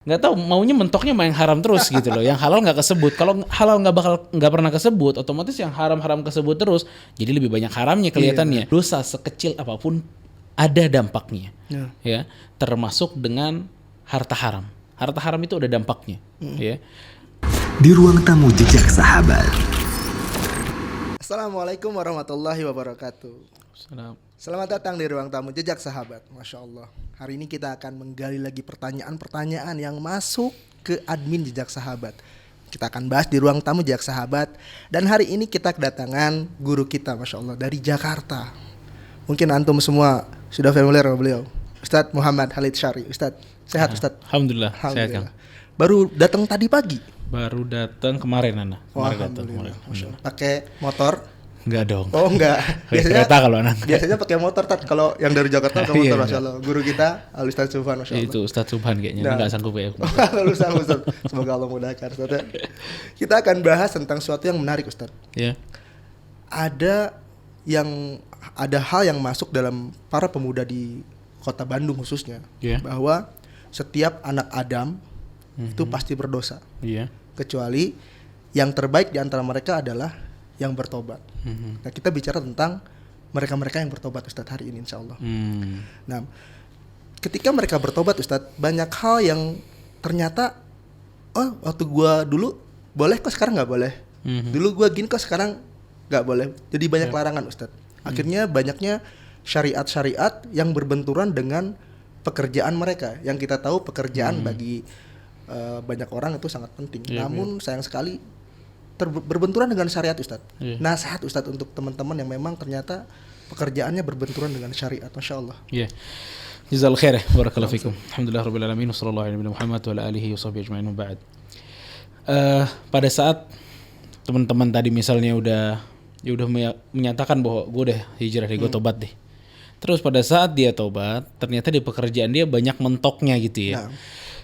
Nggak tahu maunya mentoknya main haram terus gitu loh. Yang halal nggak kesebut. Kalau halal nggak pernah kesebut, otomatis yang haram kesebut terus. Jadi lebih banyak haramnya kelihatannya. Dosa sekecil apapun ada dampaknya. Ya, termasuk dengan harta haram. Harta haram itu ada dampaknya. Ya. Di ruang tamu jejak sahabat. Assalamualaikum warahmatullahi wabarakatuh. Selamat datang di ruang tamu jejak sahabat. Masya Allah. Hari ini kita akan menggali lagi pertanyaan-pertanyaan yang masuk ke admin jejak sahabat. Kita akan bahas di ruang tamu jejak sahabat. Dan hari ini kita kedatangan guru kita, Masya Allah, dari Jakarta. Mungkin antum semua sudah familiar sama beliau, Ustadz Muhammad Khalid Syari. Ustadz, sehat Ustadz? Alhamdulillah. Sehat kan. Baru datang tadi pagi? Baru datang kemarin Nana. Alhamdulillah. Pakai motor? Enggak dong. Oh enggak. Biasanya kereta kalau anak. Biasanya pakai motor Tat. Kalau yang dari Jakarta pakai motor, Masya Allah. Guru kita Ustadz Subhan, Masya Allah. Itu Ustadz Subhan kayaknya. Enggak sanggup ya. Ustadz. Semoga Allah mudahkan, Ustadz. Kita akan bahas tentang sesuatu yang menarik, Ustadz. Ya. Ada hal yang masuk dalam para pemuda di Kota Bandung khususnya, bahwa setiap anak Adam itu pasti berdosa. Kecuali yang terbaik di antara mereka adalah yang bertobat. Nah, kita bicara tentang mereka-mereka yang bertobat, Ustadz, hari ini insya Allah. Nah, ketika mereka bertobat, Ustadz, banyak hal yang ternyata, waktu gua dulu boleh kok sekarang nggak boleh. Dulu gua gini kok sekarang nggak boleh. Jadi banyak larangan, Ustadz. Akhirnya banyaknya syariat-syariat yang berbenturan dengan pekerjaan mereka. Yang kita tahu pekerjaan bagi banyak orang itu sangat penting. Namun sayang sekali berbenturan dengan syariat, Ustadz. Nasihat, Ustadz, untuk teman-teman yang memang ternyata pekerjaannya berbenturan dengan syariat. Masya Allah. Jazakallahu khair. Barakallahu fikum. Alhamdulillah rabbil alamin. Wassallallahu ala nabiyina Muhammad wa ala alihi washabbihi ajma'in wa ba'd. Pada saat teman-teman tadi misalnya udah menyatakan bahwa gue udah hijrah deh, gue tobat deh. Terus pada saat dia tobat, ternyata di pekerjaan dia banyak mentoknya gitu ya.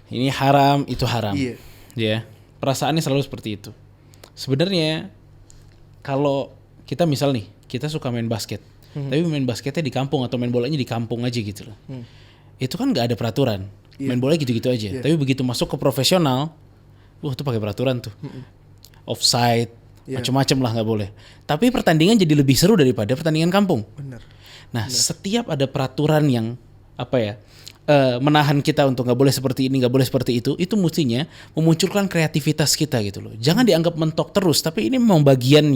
Ini haram, itu haram. Ya. Perasaannya selalu seperti itu. Sebenarnya kalau kita misal nih, kita suka main basket, tapi main basketnya di kampung atau main bolanya di kampung aja gitu loh. Itu kan nggak ada peraturan, main bola gitu-gitu aja. Tapi begitu masuk ke profesional, tuh pakai peraturan tuh, offside, macam-macam lah nggak boleh. Tapi pertandingan jadi lebih seru daripada pertandingan kampung. Nah, setiap ada peraturan yang menahan kita untuk nggak boleh seperti ini, nggak boleh seperti itu mestinya memunculkan kreativitas kita gitu loh. Jangan dianggap mentok terus, tapi ini memang bagian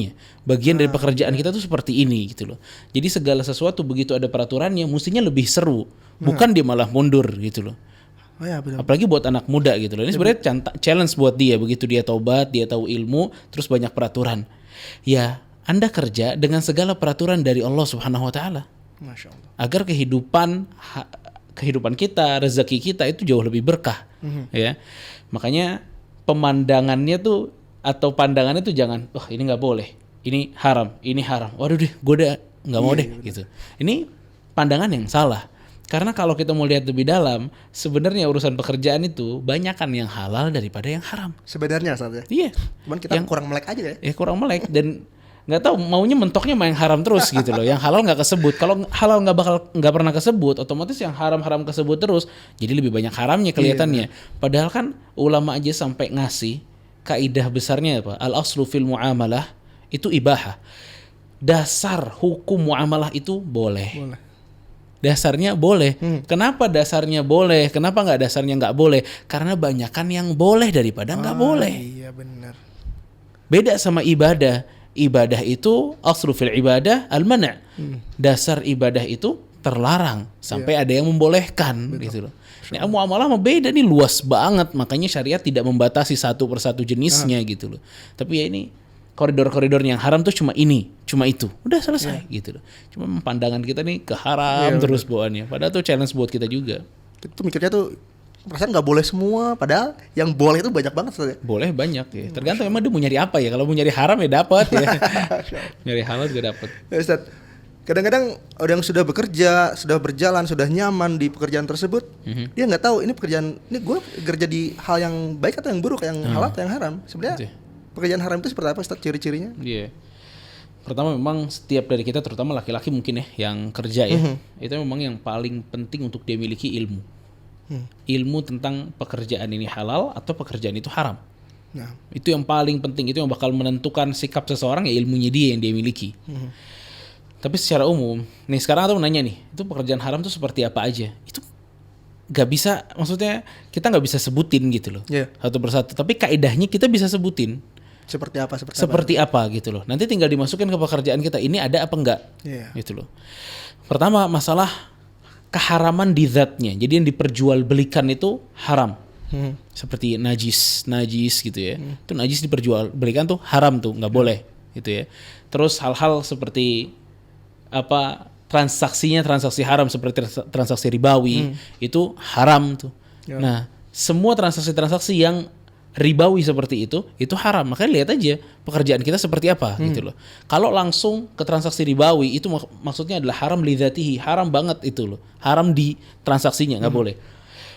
dari pekerjaan kita tuh seperti ini gitu loh. Jadi segala sesuatu begitu ada peraturannya, mestinya lebih seru, bukan dia malah mundur gitu loh. Apalagi buat anak muda gitu loh. Ini sebenarnya challenge buat dia, begitu dia taubat, dia tahu ilmu, terus banyak peraturan. Ya, Anda kerja dengan segala peraturan dari Allah Subhanahu wa taala. Masya Allah. Agar kehidupan kita, rezeki kita itu jauh lebih berkah, ya. Makanya pemandangannya tuh atau pandangannya tuh jangan, ini nggak boleh, ini haram. Waduh deh, gue udah nggak mau deh, gitu. Ini pandangan yang salah. Karena kalau kita mau lihat lebih dalam, sebenarnya urusan pekerjaan itu banyakan yang halal daripada yang haram. Sebenarnya saja. Iya. Cuman kita kurang melek aja ya. Kurang melek dan nggak tahu maunya mentoknya main haram terus gitu loh. Yang halal nggak kesebut. Kalau halal nggak pernah kesebut, otomatis yang haram kesebut terus. Jadi lebih banyak haramnya kelihatannya. Padahal kan ulama aja sampai ngasih kaidah besarnya apa? Al aslu fil muamalah itu ibahah. Dasar hukum muamalah itu boleh. Dasarnya boleh. Kenapa dasarnya boleh? Kenapa nggak dasarnya nggak boleh? Karena banyakan yang boleh daripada nggak boleh. Iya benar. Beda sama ibadah. Ibadah itu aslu fil ibadah al-mana'. Dasar ibadah itu terlarang sampai ada yang membolehkan. Betul. Gitu loh. Ini muamalah beda nih, luas banget, makanya syariat tidak membatasi satu persatu jenisnya gitu loh. Tapi ya ini koridor-koridor yang haram tuh cuma itu. Udah selesai gitu loh. Cuma pandangan kita nih ke haram terus bawaannya. Padahal tuh challenge buat kita juga. Itu mikirnya tuh perasaan nggak boleh semua, padahal yang boleh itu banyak banget saja. Boleh banyak ya. Tergantung emang dia mau nyari apa ya. Kalau mau nyari haram ya dapat ya. Nyari halal juga dapat. Ya, Ustaz, kadang-kadang orang yang sudah bekerja, sudah berjalan, sudah nyaman di pekerjaan tersebut, dia nggak tahu ini pekerjaan, ini gue kerja di hal yang baik atau yang buruk, yang halal atau yang haram. Sebenarnya pekerjaan haram itu seperti apa, Ustaz, ciri-cirinya? Iya. Pertama memang setiap dari kita, terutama laki-laki mungkin ya yang kerja ya, itu memang yang paling penting untuk dia miliki ilmu. Ilmu tentang pekerjaan ini halal atau pekerjaan itu haram. Nah. Itu yang paling penting, itu yang bakal menentukan sikap seseorang, ya ilmunya dia yang dia miliki. Tapi secara umum, nih sekarang aku nanya nih, itu pekerjaan haram tuh seperti apa aja? Itu gak bisa, maksudnya kita gak bisa sebutin gitu loh, satu persatu. Tapi kaidahnya kita bisa sebutin. Seperti apa gitu loh. Nanti tinggal dimasukin ke pekerjaan kita, ini ada apa enggak gitu loh. Pertama, masalah keharaman di zatnya. Jadi yang diperjualbelikan itu haram. Seperti najis gitu ya. Itu najis diperjualbelikan tuh haram tuh, nggak boleh gitu ya. Terus hal-hal seperti apa, transaksi haram seperti transaksi ribawi itu haram tuh. Nah, semua transaksi yang ribawi seperti itu haram. Makanya lihat aja pekerjaan kita seperti apa gitu loh. Kalau langsung ke transaksi ribawi itu maksudnya adalah haram li dzatihi, haram banget itu loh. Haram di transaksinya, nggak boleh.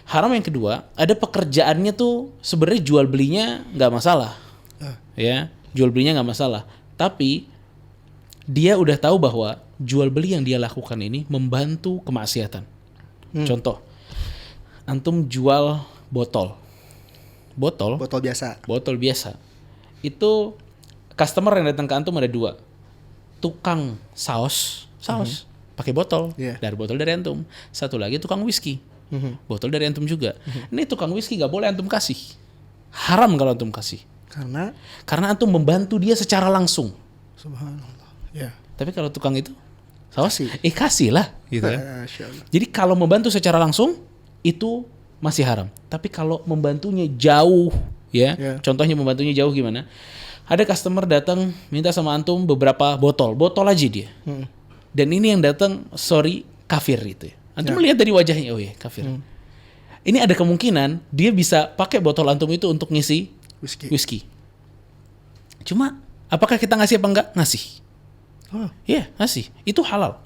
Haram yang kedua, ada pekerjaannya tuh sebenarnya jual belinya nggak masalah, ya jual belinya nggak masalah. Tapi dia udah tahu bahwa jual beli yang dia lakukan ini membantu kemaksiatan. Contoh, antum jual botol biasa. Itu customer yang datang ke antum ada 2, tukang saus pakai botol, dari botol dari antum. Satu lagi tukang whisky. Botol dari antum juga. Ini tukang whisky gak boleh antum kasih. Haram kalau antum kasih. Karena antum membantu dia secara langsung. Subhanallah. Tapi kalau tukang itu saus, kasih lah gitu ya. Jadi kalau membantu secara langsung itu masih haram. Tapi kalau membantunya jauh contohnya membantunya jauh gimana? Ada customer datang minta sama antum beberapa botol aja dia. Dan ini yang datang kafir gitu ya. Antum melihat dari wajahnya, oh ya kafir. Ini ada kemungkinan dia bisa pakai botol antum itu untuk ngisi whisky. Cuma apakah kita ngasih apa enggak? Ngasih. Ngasih. Itu halal.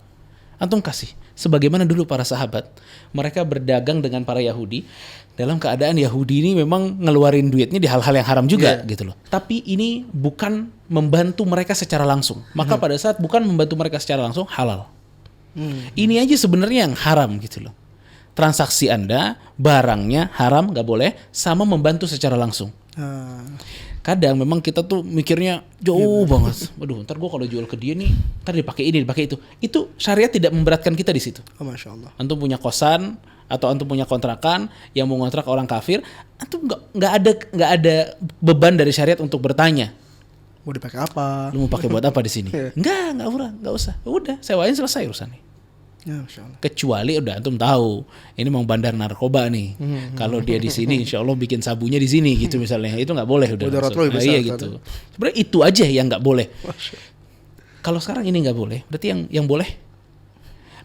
Antum kasih. Sebagaimana dulu para sahabat, mereka berdagang dengan para Yahudi dalam keadaan Yahudi ini memang ngeluarin duitnya di hal-hal yang haram juga gitu loh. Tapi ini bukan membantu mereka secara langsung. Maka pada saat bukan membantu mereka secara langsung, halal. Ini aja sebenarnya yang haram gitu loh. Transaksi Anda, barangnya haram, gak boleh, sama membantu secara langsung. Kadang memang kita tuh mikirnya jauh banget. Waduh, ntar gue kalau jual ke dia nih, ntar dipakai ini, dipakai itu. Itu syariat tidak memberatkan kita di situ. Masya Allah. Antum punya kosan atau antum punya kontrakan yang mau ngontrak orang kafir, antum nggak ada beban dari syariat untuk bertanya. Mau dipakai apa? Lu mau pakai buat apa di sini? Nggak usah. Udah, sewain selesai urusannya. Masya Allah. Kecuali udah antum tahu ini mau bandar narkoba nih. Kalau dia di sini, insya Allah bikin sabunya di sini gitu misalnya, itu nggak boleh udah. Iya gitu. Sebenarnya itu aja yang nggak boleh. Kalau sekarang ini nggak boleh, berarti yang boleh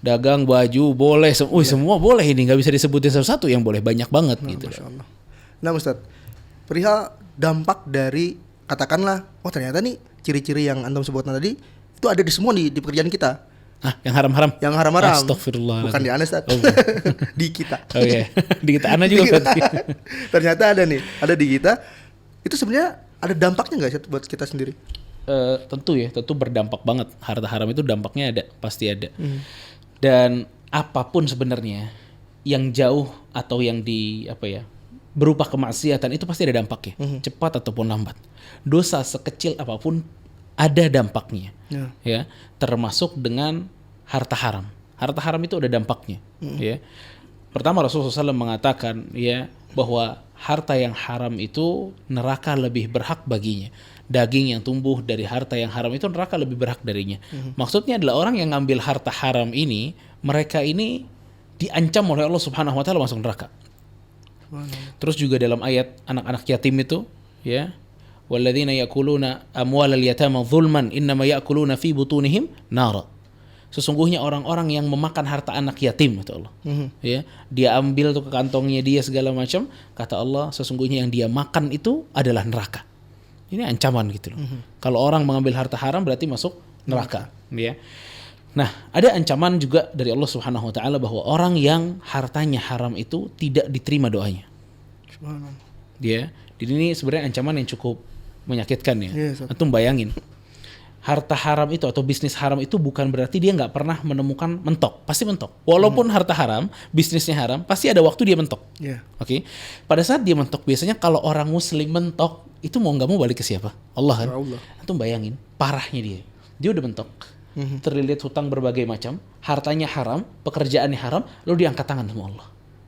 dagang baju boleh, semua boleh ini, nggak bisa disebutin satu-satu, yang boleh banyak banget gitu. Masya Allah. Nah Ustadz, perihal dampak dari katakanlah, ternyata nih ciri-ciri yang antum sebutkan tadi itu ada di semua di pekerjaan kita. Yang haram-haram. Yang haram-haram. Astagfirullah. Bukan di Anda, Ustaz. Di kita. Oh iya. Di kita Anda juga. Ternyata ada di kita. Itu sebenarnya ada dampaknya nggak sih buat kita sendiri? Tentu berdampak banget. Harta haram itu dampaknya ada, pasti ada. Dan apapun sebenarnya yang jauh atau yang berupa kemaksiatan itu pasti ada dampaknya, cepat ataupun lambat. Dosa sekecil apapun ada dampaknya, ya, termasuk dengan harta haram. Harta haram itu ada dampaknya, ya. Pertama Rasulullah SAW mengatakan, ya, bahwa harta yang haram itu neraka lebih berhak baginya. Daging yang tumbuh dari harta yang haram itu neraka lebih berhak darinya. Maksudnya adalah orang yang ngambil harta haram ini, mereka ini diancam oleh Allah Subhanahu Wa Taala masuk neraka. Terus juga dalam ayat anak-anak yatim itu, ya. Walladzina yakuluna amwalal yatama zulman innama yakuluna fi butunihim nara. Sesungguhnya orang-orang yang memakan harta anak yatim, kata Allah. Ya, dia ambil tuh ke kantongnya dia segala macam, kata Allah sesungguhnya yang dia makan itu adalah neraka. Ini ancaman gitu loh. Kalau orang mengambil harta haram berarti masuk neraka, ya. Nah, ada ancaman juga dari Allah Subhanahu wa taala bahwa orang yang hartanya haram itu tidak diterima doanya. Subhanallah. Dia, ini sebenarnya ancaman yang cukup menyakitkan ya. Antum bayangin. harta haram itu atau bisnis haram itu bukan berarti dia nggak pernah menemukan mentok. Pasti mentok. Walaupun harta haram, bisnisnya haram, pasti ada waktu dia mentok. Oke. Pada saat dia mentok, biasanya kalau orang muslim mentok, itu mau nggak mau balik ke siapa? Allah kan? Antum bayangin, parahnya dia. Dia udah mentok. Terlilit hutang berbagai macam, hartanya haram, pekerjaannya haram, lalu dia angkat tangan sama Allah.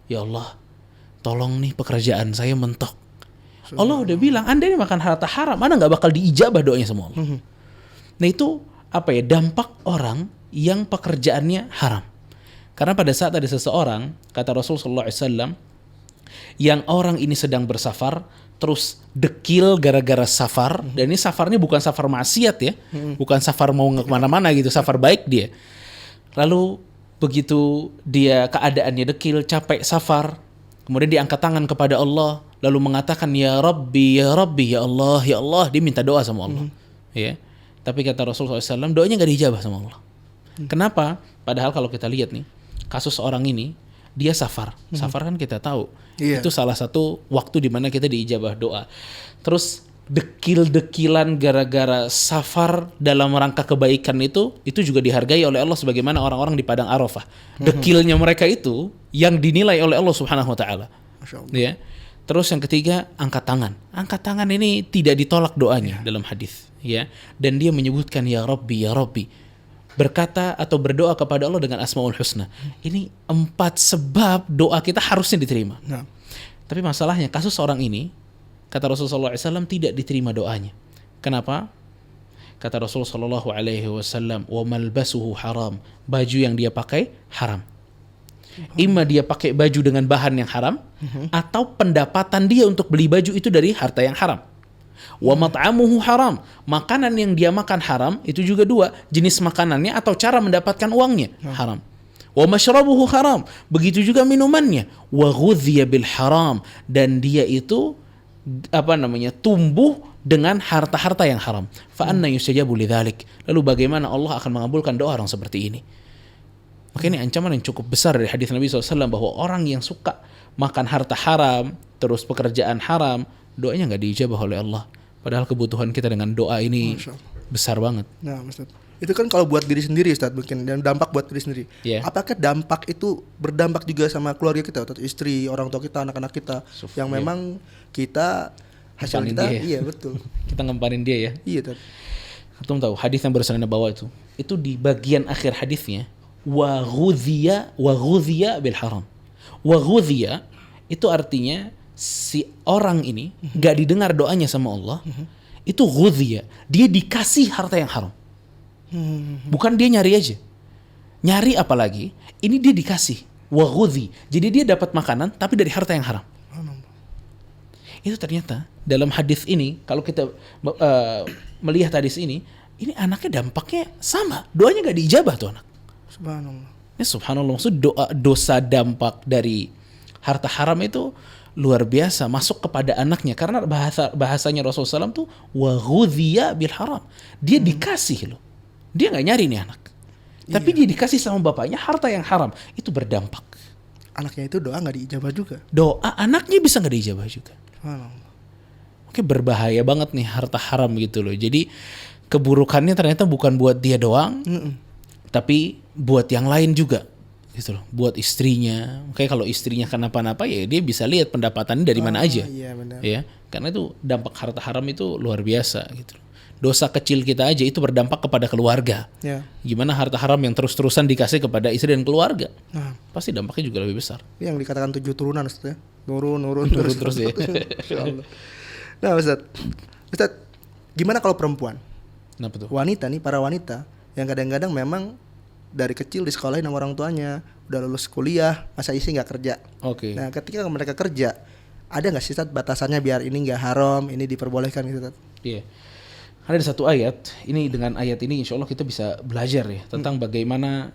Ya Allah, tolong nih pekerjaan saya mentok. Allah udah bilang, Anda ini makan harta haram, Anda nggak bakal diijabah doanya sama Allah. Nah itu dampak orang yang pekerjaannya haram. Karena pada saat ada seseorang, kata Rasulullah SAW, yang orang ini sedang bersafar, terus dekil gara-gara safar, dan ini safarnya bukan safar maksiat ya, bukan safar mau kemana-mana gitu, safar baik dia. Lalu begitu dia keadaannya dekil, capek safar, kemudian dia angkat tangan kepada Allah, lalu mengatakan ya Rabbi, ya Rabbi, ya Allah, ya Allah, dia minta doa sama Allah. Ya. Tapi kata Rasulullah SAW, doanya gak diijabah sama Allah. Kenapa? Padahal kalau kita lihat nih, kasus orang ini, dia safar. Safar kan kita tahu. Itu salah satu waktu di mana kita diijabah doa. Terus dekil-dekilan gara-gara safar dalam rangka kebaikan itu juga dihargai oleh Allah sebagaimana orang-orang di Padang Arafah. Dekilnya mereka itu yang dinilai oleh Allah Subhanahu wa taala. Ya. Terus yang ketiga, angkat tangan. Angkat tangan ini tidak ditolak doanya dalam hadis, ya. Dan dia menyebutkan ya Rabbi, ya Rabbi. Berkata atau berdoa kepada Allah dengan Asmaul Husna. Ini 4 sebab doa kita harusnya diterima. Tapi masalahnya kasus orang ini, kata Rasulullah SAW, tidak diterima doanya. Kenapa? Kata Rasulullah SAW, wa malbasuhu haram. Baju yang dia pakai haram. Ima dia pakai baju dengan bahan yang haram, atau pendapatan dia untuk beli baju itu dari harta yang haram. Wa mat'amuhu haram. Makanan yang dia makan haram, itu juga 2, jenis makanannya atau cara mendapatkan uangnya haram. Wa mashrabuhu haram. Begitu juga minumannya. Wa ghudhiya bil haram. Dan dia itu tumbuh dengan harta-harta yang haram. Fa anna yustajabu lidzalik. Lalu bagaimana Allah akan mengabulkan doa orang seperti ini? Maka ini ancaman yang cukup besar dari hadis Nabi SAW bahwa orang yang suka makan harta haram, terus pekerjaan haram, doanya nggak diijabah oleh Allah. Padahal kebutuhan kita dengan doa ini besar banget. Nah, Ustaz, itu kan kalau buat diri sendiri, Ustaz, mungkin dan dampak buat diri sendiri. Apakah dampak itu berdampak juga sama keluarga kita, atau istri, orang tua kita, anak-anak kita, yang memang kita hasil kita, betul. Kita ngempanin dia ya. Iya, Ustaz. Kamu tahu hadis yang barusan Anda bawa itu di bagian akhir hadisnya. Wa ghudhiya bil haram. Wa ghudhiya itu artinya si orang ini gak didengar doanya sama Allah. Itu ghudhiya, dia dikasih harta yang haram. Bukan dia nyari aja. Nyari apalagi, ini dia dikasih. Wa ghudhi. Jadi dia dapat makanan tapi dari harta yang haram. Itu ternyata dalam hadis ini, kalau kita melihat hadis ini anaknya dampaknya sama. Doanya gak diijabah tuh anak. Subhanallah. Ini subhanallah, maksud dosa dampak dari harta haram itu luar biasa masuk kepada anaknya, karena bahasanya Rasulullah SAW tuh wa ghudhiya bil haram. Dia dikasih loh. Dia nggak nyari nih anak. Tapi dia dikasih sama bapaknya harta yang haram. Itu berdampak. Anaknya itu doa nggak diijabah juga. Doa anaknya bisa nggak diijabah juga. Subhanallah. Oke, berbahaya banget nih harta haram gitu loh. Jadi keburukannya ternyata bukan buat dia doang. Tapi buat yang lain juga gitu loh, buat istrinya. Makanya kalau istrinya kenapa-napa ya dia bisa lihat pendapatannya dari mana aja. Iya, benar. Ya, karena itu dampak harta haram itu luar biasa gitu. Dosa kecil kita aja itu berdampak kepada keluarga. Gimana harta haram yang terus-terusan dikasih kepada istri dan keluarga? Pasti dampaknya juga lebih besar. Yang dikatakan 7 turunan, Ustaz ya. Nurun terus ya. Nah, Ustaz, gimana kalau perempuan? Kenapa tuh? Wanita nih, para wanita yang kadang-kadang memang dari kecil disekolahin sama orang tuanya, udah lulus kuliah, masa isi nggak kerja. Nah, ketika mereka kerja, ada nggak sih Ustaz batasannya biar ini nggak haram, ini diperbolehkan gitu, Ustaz? Iya. Ada satu ayat, ini dengan ayat ini insya Allah kita bisa belajar ya tentang bagaimana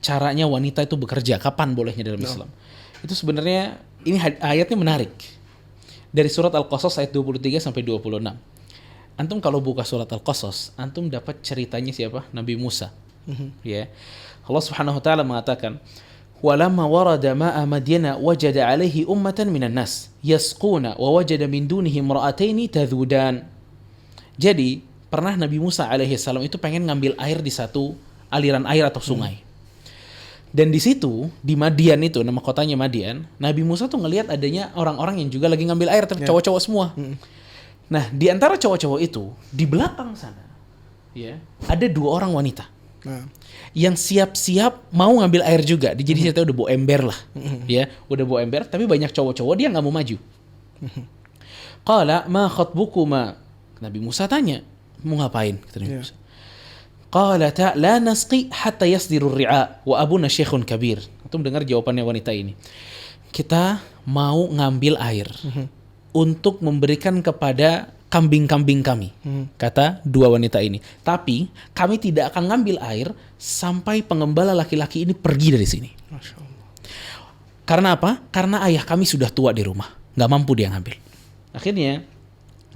caranya wanita itu bekerja, kapan bolehnya dalam Islam. Itu sebenarnya ini ayatnya menarik. Dari surat Al-Qasas ayat 23 sampai 26. Antum kalau buka surat Al-Qasas, antum dapat ceritanya siapa? Nabi Musa. Ya. Allah Subhanahu wa taala mengatakan, "Walamma warada ma'a Madyana wajada 'alaihi ummatan minan nas yasquna wa wajada min dunihi imra'ataini tadhudan." Jadi, pernah Nabi Musa alaihissalam itu pengen ngambil air di satu aliran air atau sungai. Dan di situ, di Madian itu, nama kotanya Madian, Nabi Musa tuh ngelihat adanya orang-orang yang juga lagi ngambil air, tapi cowok-cowok semua. Nah, di antara cowok-cowok itu, di belakang sana, ya, ada 2 orang wanita. Yang siap-siap mau ngambil air juga. Jadi saya udah bawa ember lah, ya, udah bawa ember. Tapi banyak cowok-cowok dia nggak mau maju. Qala ma khatbukuma. Nabi Musa tanya, mau ngapain? Kata Nabi Musa. Qala ta la nasqi hatta yasdiru ar-ri'a wa abuna syekhun kabir. Itu mendengar jawabannya wanita ini. Kita mau ngambil air untuk memberikan kepada kambing-kambing kami, kata 2 wanita ini. Tapi kami tidak akan ngambil air sampai pengembala laki-laki ini pergi dari sini. Masya Allah. Karena apa? Karena ayah kami sudah tua di rumah, nggak mampu dia ngambil. Akhirnya,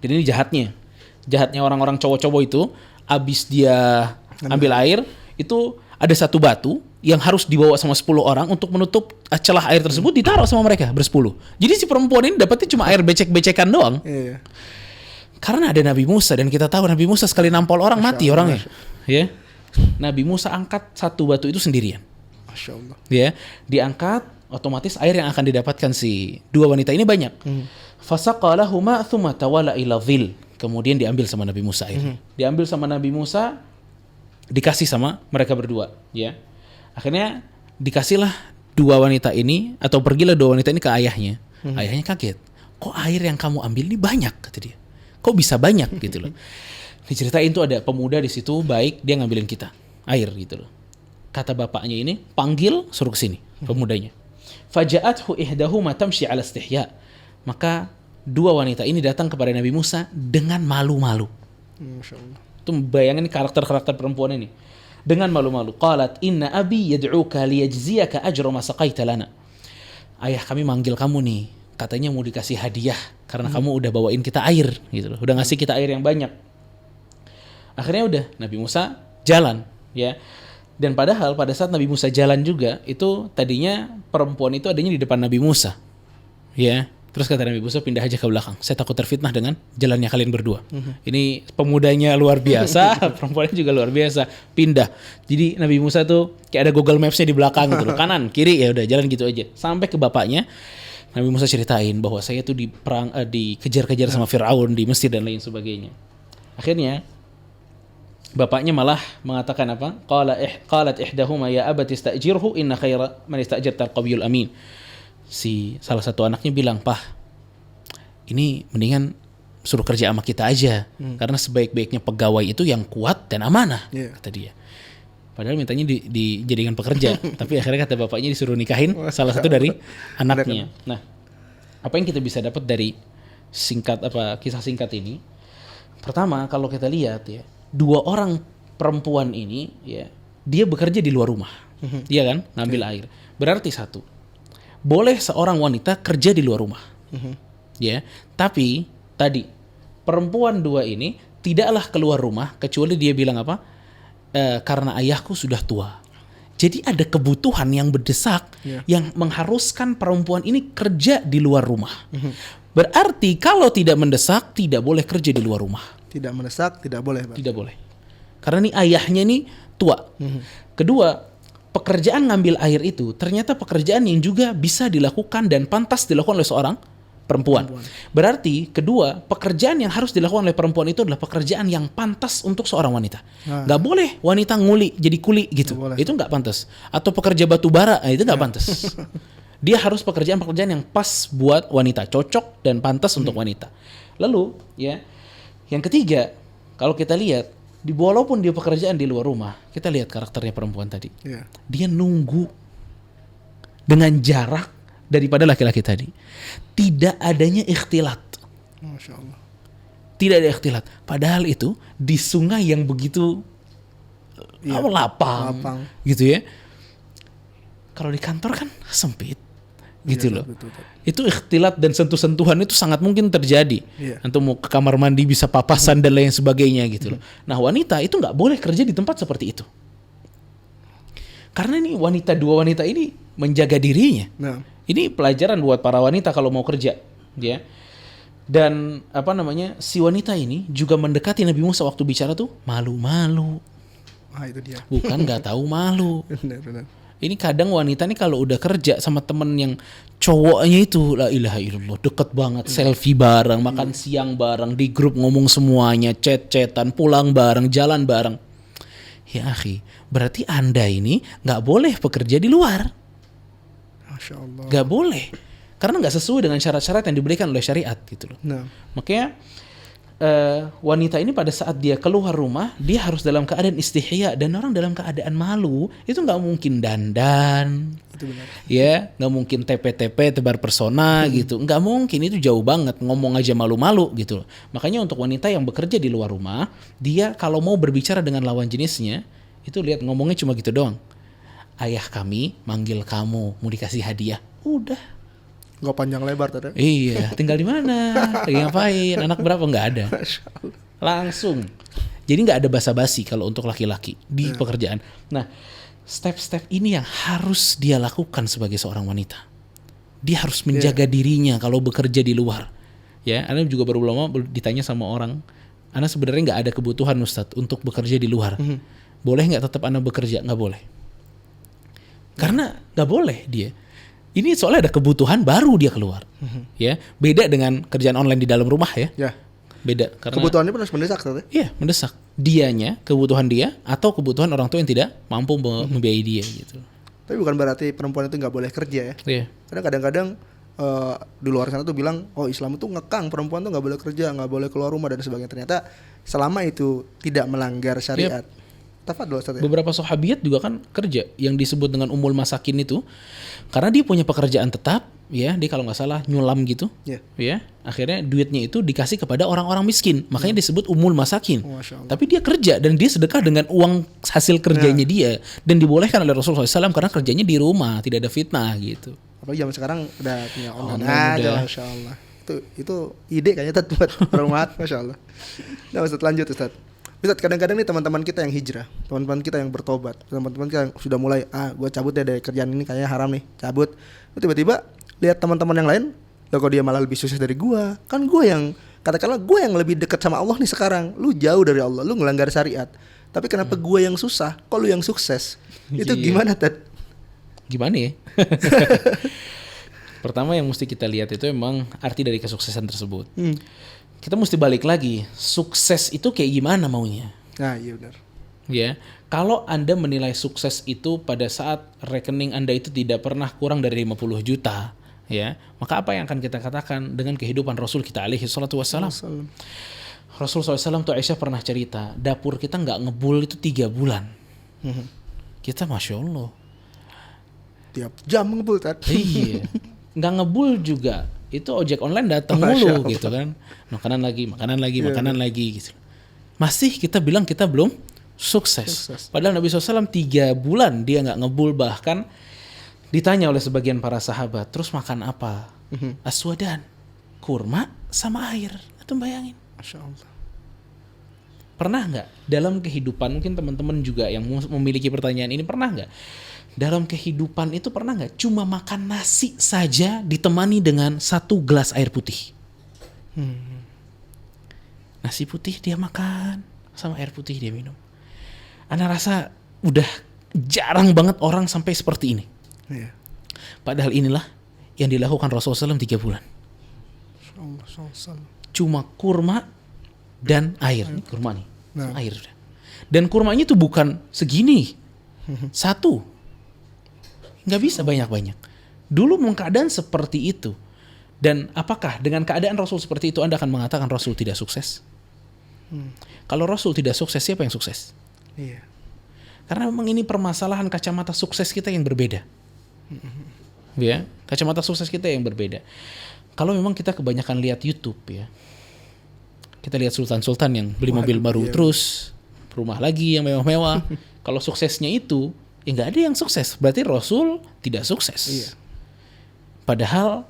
dan ini jahatnya orang-orang cowok-cowok itu, abis dia ambil air, itu ada satu batu yang harus dibawa sama 10 orang untuk menutup celah air tersebut, ditaruh sama mereka bersepuluh. Jadi si perempuan ini dapatnya cuma air becek-becekan doang. Iya. Karena ada Nabi Musa, dan kita tahu Nabi Musa sekali nampol orang mati orangnya. Ya. Nabi Musa angkat satu batu itu sendirian. Masya Allah. Ya, diangkat, otomatis air yang akan didapatkan si 2 wanita ini banyak. Fasaqalahuma tsumma tawala ila dhil. Kemudian diambil sama Nabi Musa air. Diambil sama Nabi Musa, dikasih sama mereka berdua, ya. Akhirnya dikasihlah 2 wanita ini, atau pergilah 2 wanita ini ke ayahnya. Ayahnya kaget. Kok air yang kamu ambil ini banyak, kata dia. Kok bisa banyak gitu loh. Diceritain tuh ada pemuda di situ baik, dia ngambilin kita air gitu loh. Kata bapaknya ini, panggil, suruh kesini pemudanya. Faja'athu ihdahuma tamshi 'ala istihya. Maka 2 wanita ini datang kepada Nabi Musa dengan malu-malu. Masya Allah. Itu bayangin karakter-karakter perempuan ini. Dengan malu-malu. Qalat inna abi yad'uka liyajziyaka ajra ma saqaita lana. Ayah kami manggil kamu nih, katanya mau dikasih hadiah karena kamu udah bawain kita air gitu loh. Udah ngasih kita air yang banyak. Akhirnya udah Nabi Musa jalan, ya. Dan padahal pada saat Nabi Musa jalan juga, itu tadinya perempuan itu adanya di depan Nabi Musa. Ya. Terus kata Nabi Musa, pindah aja ke belakang. Saya takut terfitnah dengan jalannya kalian berdua. Ini pemudanya luar biasa, perempuannya juga luar biasa. Pindah. Jadi Nabi Musa tuh kayak ada Google Maps-nya di belakang gitu loh. Kanan, kiri, ya udah jalan gitu aja. Sampai ke bapaknya, Nabi Musa ceritain bahwa saya tuh dikejar-kejar sama Fir'aun di Mesir dan lain sebagainya. Akhirnya bapaknya malah mengatakan apa? Qalat ihdahuma ya abati ista'jirhu inna khaira man ista'jarta al-qawiyul amin. Si salah satu anaknya bilang, "Pah, ini mendingan suruh kerja sama kita aja. Karena sebaik-baiknya pegawai itu yang kuat dan amanah," kata dia. Padahal mintanya dijadikan pekerja, tapi akhirnya kata bapaknya disuruh nikahin salah satu dari anaknya. Nah, apa yang kita bisa dapat dari kisah singkat ini? Pertama, kalau kita lihat ya, 2 orang perempuan ini ya, dia bekerja di luar rumah. Iya kan? Ngambil air. Berarti satu, boleh seorang wanita kerja di luar rumah. Ya, tapi tadi perempuan 2 ini tidaklah keluar rumah kecuali dia bilang apa? Karena ayahku sudah tua. Jadi ada kebutuhan yang mendesak yang mengharuskan perempuan ini kerja di luar rumah. Berarti kalau tidak mendesak, tidak boleh kerja di luar rumah. Tidak mendesak, tidak boleh, Pak. Tidak boleh. Karena nih ayahnya nih tua. Kedua, pekerjaan ngambil air itu ternyata pekerjaan yang juga bisa dilakukan dan pantas dilakukan oleh seorang perempuan. Berarti kedua, pekerjaan yang harus dilakukan oleh perempuan itu adalah pekerjaan yang pantas untuk seorang wanita. Gak boleh wanita nguli jadi kuli gitu. Itu gak pantas. Atau pekerja batu bara, itu gak pantas. Dia harus pekerjaan-pekerjaan yang pas buat wanita, cocok dan pantas untuk wanita. Lalu ya, yang ketiga, kalau kita lihat, walaupun dia pekerjaan di luar rumah, kita lihat karakternya perempuan tadi. Dia nunggu dengan jarak daripada laki-laki tadi. Tidak adanya ikhtilat. Masya Allah. Tidak ada ikhtilat. Padahal itu di sungai yang begitu lapang gitu ya. Kalau di kantor kan sempit gitu loh. Betul. Itu ikhtilat dan sentuh-sentuhan itu sangat mungkin terjadi. Untuk mau ke kamar mandi bisa papasan dan lain sebagainya gitu loh. Nah, wanita itu nggak boleh kerja di tempat seperti itu. Karena ini 2 wanita ini menjaga dirinya. Ini pelajaran buat para wanita kalau mau kerja, ya. Dan si wanita ini juga mendekati Nabi Musa waktu bicara tuh malu-malu. Itu dia. Bukan nggak tahu malu. Benar. Ini kadang wanita nih kalau udah kerja sama temen yang cowoknya itu la ilaha illallah deket banget, selfie bareng, makan siang bareng, di grup ngomong semuanya, chat-chatan, pulang bareng, jalan bareng. Ya akhi, berarti Anda ini nggak boleh bekerja di luar. Masya Allah. Nggak boleh. Karena nggak sesuai dengan syarat-syarat yang diberikan oleh syariat gitu loh. Nah. Makanya wanita ini pada saat dia keluar rumah, dia harus dalam keadaan istihya, dan orang dalam keadaan malu itu nggak mungkin dandan. Itu benar. Ya, nggak mungkin TP-TP tebar persona gitu. Nggak mungkin, itu jauh banget, ngomong aja malu-malu gitu. Makanya untuk wanita yang bekerja di luar rumah, dia kalau mau berbicara dengan lawan jenisnya, itu lihat ngomongnya cuma gitu doang. Ayah kami manggil kamu, mau dikasih hadiah. Udah. Gak panjang lebar tadi. Iya, tinggal di mana? Lagi ngapain? Anak berapa? Nggak ada. Langsung. Jadi nggak ada basa-basi kalau untuk laki-laki di pekerjaan. Nah, step-step ini yang harus dia lakukan sebagai seorang wanita. Dia harus menjaga dirinya kalau bekerja di luar. Ya, Anda juga baru lama ditanya sama orang, Anda sebenarnya nggak ada kebutuhan Ustadz untuk bekerja di luar. Boleh nggak tetap Anda bekerja? Nggak boleh. Karena nggak boleh dia. Ini soalnya ada kebutuhan baru dia keluar. Ya, beda dengan kerjaan online di dalam rumah ya. Ya. Beda karena Kebutuhannya pun harus mendesak tadi. iya, mendesak. Dianya, kebutuhan dia atau kebutuhan orang tua yang tidak mampu membiayai dia gitu. Tapi bukan berarti perempuan itu nggak boleh kerja ya. Iya. Karena kadang-kadang di luar sana tuh bilang, oh Islam itu ngekang perempuan tuh nggak boleh kerja, nggak boleh keluar rumah dan sebagainya. Ternyata selama itu tidak melanggar syariat. Tafadhol Ustaz. Beberapa sahabiat juga kan kerja yang disebut dengan Ummul Masakin itu, karena dia punya pekerjaan tetap, ya, dia kalau nggak salah nyulam gitu, ya, akhirnya duitnya itu dikasih kepada orang-orang miskin, makanya disebut Ummul Masakin. Tapi dia kerja dan dia sedekah dengan uang hasil kerjanya dia, dan dibolehkan oleh Rasulullah SAW karena kerjanya di rumah, tidak ada fitnah gitu. Apalagi zaman sekarang udah punya online aja, Masya Allah. Itu ide kayaknya buat perumahan, Masya Allah. Nah Ustaz, lanjut Ustaz. Ustaz, kadang-kadang nih teman-teman kita yang hijrah, teman-teman kita yang bertobat, teman-teman kita yang sudah mulai, gue cabut ya dari kerjaan ini, kayaknya haram nih, cabut. Tiba-tiba lihat teman-teman yang lain, loh kok dia malah lebih sukses dari gue. Kan gue yang, katakanlah gue yang lebih dekat sama Allah nih sekarang. Lu jauh dari Allah, lu ngelanggar syariat. Tapi kenapa gue yang susah, kok lu yang sukses? Itu gimana, Ted? Gimana ya? Pertama yang mesti kita lihat itu emang arti dari kesuksesan tersebut. Kita mesti balik lagi, sukses itu kayak gimana maunya? Nah iya benar. Ya, kalau Anda menilai sukses itu pada saat rekening Anda itu tidak pernah kurang dari 50 juta, ya, maka apa yang akan kita katakan dengan kehidupan Rasul kita alaihi salatu wassalam? Rasul SAW tuh Aisyah pernah cerita, dapur kita nggak ngebul itu 3 bulan. Kita Masya Allah. Tiap jam ngebul tadi. Iya, nggak ngebul juga. Itu ojek online datang mulu gitu kan, makanan lagi gitu. Masih kita bilang kita belum sukses. Padahal Nabi SAW 3 bulan dia nggak ngebul, bahkan ditanya oleh sebagian para sahabat, terus makan apa? Aswadan, kurma sama air. Itu bayangin. Masya Allah. Pernah nggak dalam kehidupan, mungkin teman-teman juga yang memiliki pertanyaan ini, pernah nggak dalam kehidupan itu pernah nggak cuma makan nasi saja ditemani dengan 1 gelas air putih? Nasi putih dia makan sama air putih dia minum. Ana rasa udah jarang banget orang sampai seperti ini. Padahal inilah yang dilakukan Rasulullah SAW 3 bulan. Cuma kurma dan air. Kurma nih, air. Dan kurmanya tuh bukan segini, 1. Nggak bisa banyak-banyak. Dulu memang keadaan seperti itu. Dan apakah dengan keadaan Rasul seperti itu Anda akan mengatakan Rasul tidak sukses? Kalau Rasul tidak sukses, siapa yang sukses? Iya. Karena memang ini permasalahan kacamata sukses kita yang berbeda. Ya, kacamata sukses kita yang berbeda. Kalau memang kita kebanyakan lihat YouTube ya, kita lihat sultan-sultan yang beli mobil baru terus, rumah lagi yang mewah-mewah. Kalau suksesnya itu, ya nggak ada yang sukses. Berarti Rasul tidak sukses. Iya. Padahal